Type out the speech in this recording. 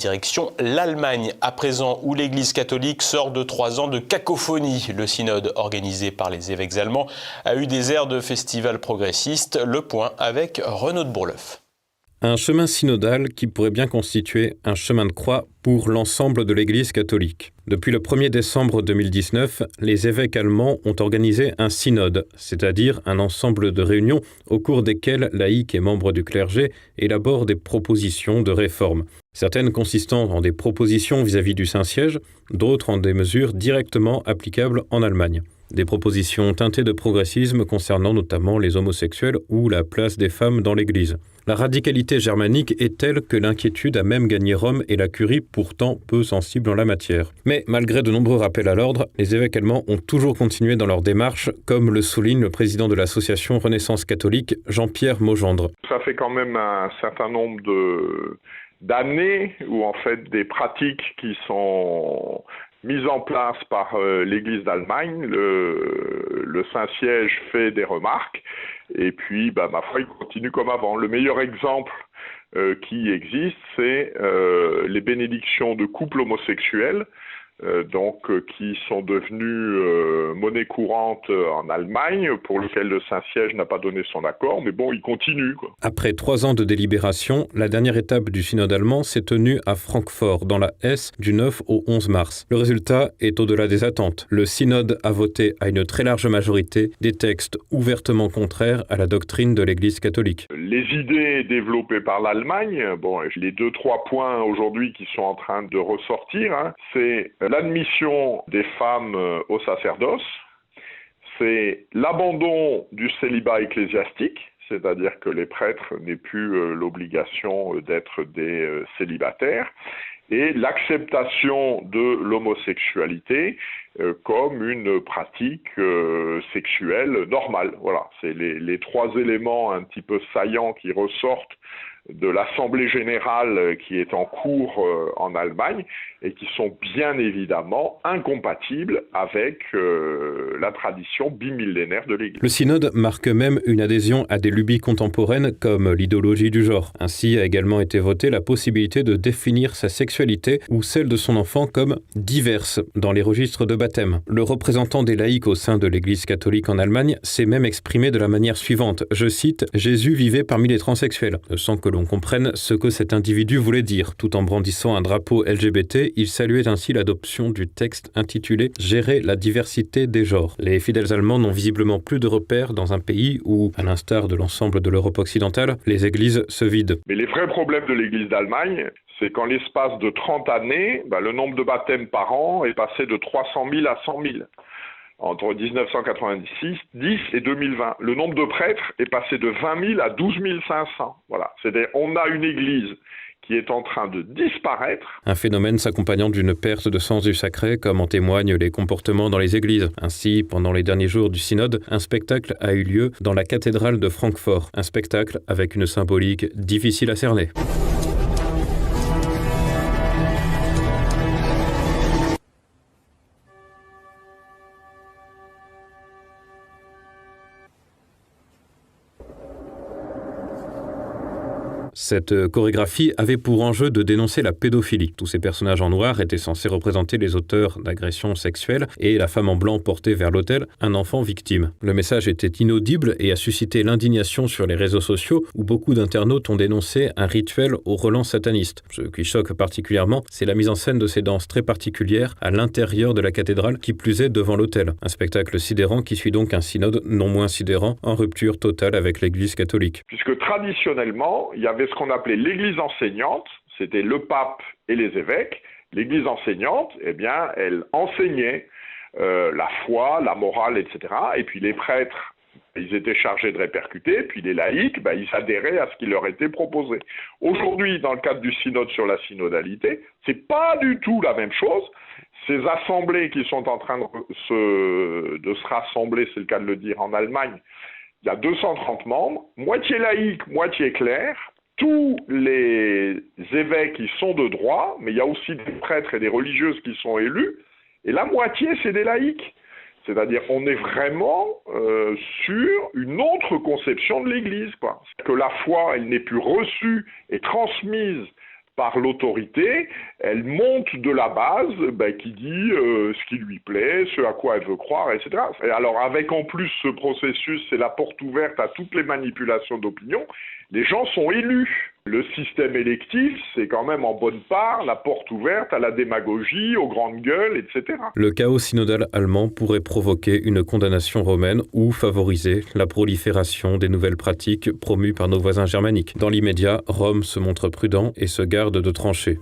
Direction l'Allemagne, à présent, où l'Église catholique sort de 3 ans de cacophonie. Le synode organisé par les évêques allemands a eu des airs de festival progressiste. Le point avec Renaud de Bourleuf. Un chemin synodal qui pourrait bien constituer un chemin de croix pour l'ensemble de l'Église catholique. Depuis le 1er décembre 2019, les évêques allemands ont organisé un synode, c'est-à-dire un ensemble de réunions au cours desquelles laïcs et membres du clergé élaborent des propositions de réforme. Certaines consistant en des propositions vis-à-vis du Saint-Siège, d'autres en des mesures directement applicables en Allemagne. Des propositions teintées de progressisme concernant notamment les homosexuels ou la place des femmes dans l'Église. La radicalité germanique est telle que l'inquiétude a même gagné Rome et la Curie, pourtant peu sensible en la matière. Mais malgré de nombreux rappels à l'ordre, les évêques allemands ont toujours continué dans leur démarche, comme le souligne le président de l'association Renaissance catholique, Jean-Pierre Maugendre. Ça fait quand même un certain nombre d'années où en fait des pratiques qui sont mises en place par l'Église d'Allemagne, le Saint-Siège fait des remarques, et puis ma foi il continue comme avant. Le meilleur exemple qui existe, c'est les bénédictions de couples homosexuels, qui sont devenus monnaie courante en Allemagne, pour lequel le Saint-Siège n'a pas donné son accord, mais bon, il continue, quoi. Après 3 ans de délibération, la dernière étape du synode allemand s'est tenue à Francfort, dans la Hesse, du 9 au 11 mars. Le résultat est au-delà des attentes. Le synode a voté à une très large majorité des textes ouvertement contraires à la doctrine de l'Église catholique. Les idées développées par l'Allemagne, les 2-3 points aujourd'hui qui sont en train de ressortir, c'est l'admission des femmes au sacerdoce, c'est l'abandon du célibat ecclésiastique, c'est-à-dire que les prêtres n'aient plus l'obligation d'être des célibataires, et l'acceptation de l'homosexualité comme une pratique sexuelle normale. Voilà, c'est les 3 éléments un petit peu saillants qui ressortent de l'Assemblée générale qui est en cours en Allemagne et qui sont bien évidemment incompatibles avec la tradition bimillénaire de l'Église. Le synode marque même une adhésion à des lubies contemporaines comme l'idéologie du genre. Ainsi a également été votée la possibilité de définir sa sexualité ou celle de son enfant comme diverse dans les registres de baptême. Le représentant des laïcs au sein de l'Église catholique en Allemagne s'est même exprimé de la manière suivante, je cite, « Jésus vivait parmi les transsexuels », sans que l'on comprenne ce que cet individu voulait dire. Tout en brandissant un drapeau LGBT, il saluait ainsi l'adoption du texte intitulé « Gérer la diversité des genres ». Les fidèles allemands n'ont visiblement plus de repères dans un pays où, à l'instar de l'ensemble de l'Europe occidentale, les églises se vident. Mais les vrais problèmes de l'Église d'Allemagne, c'est qu'en l'espace de 30 années, le nombre de baptêmes par an est passé de 300 000 à 100 000. Entre 1990 et 2020. Le nombre de prêtres est passé de 20 000 à 12 500. Voilà. C'est-à-dire on a une église qui est en train de disparaître. Un phénomène s'accompagnant d'une perte de sens du sacré, comme en témoignent les comportements dans les églises. Ainsi, pendant les derniers jours du synode, un spectacle a eu lieu dans la cathédrale de Francfort. Un spectacle avec une symbolique difficile à cerner. Cette chorégraphie avait pour enjeu de dénoncer la pédophilie. Tous ces personnages en noir étaient censés représenter les auteurs d'agressions sexuelles et la femme en blanc portait vers l'autel un enfant victime. Le message était inaudible et a suscité l'indignation sur les réseaux sociaux où beaucoup d'internautes ont dénoncé un rituel au relent sataniste. Ce qui choque particulièrement, c'est la mise en scène de ces danses très particulières à l'intérieur de la cathédrale, qui plus est devant l'autel. Un spectacle sidérant qui suit donc un synode non moins sidérant, en rupture totale avec l'Église catholique. Puisque traditionnellement, il y avait ce qu'on appelait l'Église enseignante, c'était le pape et les évêques. L'Église enseignante, elle enseignait la foi, la morale, etc. Et puis les prêtres, ils étaient chargés de répercuter, puis les laïcs, ils adhéraient à ce qui leur était proposé. Aujourd'hui, dans le cadre du synode sur la synodalité, c'est pas du tout la même chose. Ces assemblées qui sont en train de se rassembler, c'est le cas de le dire, en Allemagne, il y a 230 membres, moitié laïcs, moitié clercs. Tous les évêques qui sont de droit, mais il y a aussi des prêtres et des religieuses qui sont élus, et la moitié, c'est des laïcs. C'est-à-dire on est vraiment sur une autre conception de l'Église, quoi. Que la foi, elle n'est plus reçue et transmise par l'autorité, elle monte de la base, qui dit ce qui lui plaît, ce à quoi elle veut croire, etc. Et alors avec en plus ce processus, c'est la porte ouverte à toutes les manipulations d'opinion, les gens sont élus. Le système électif, c'est quand même en bonne part la porte ouverte à la démagogie, aux grandes gueules, etc. Le chaos synodal allemand pourrait provoquer une condamnation romaine ou favoriser la prolifération des nouvelles pratiques promues par nos voisins germaniques. Dans l'immédiat, Rome se montre prudent et se garde de trancher.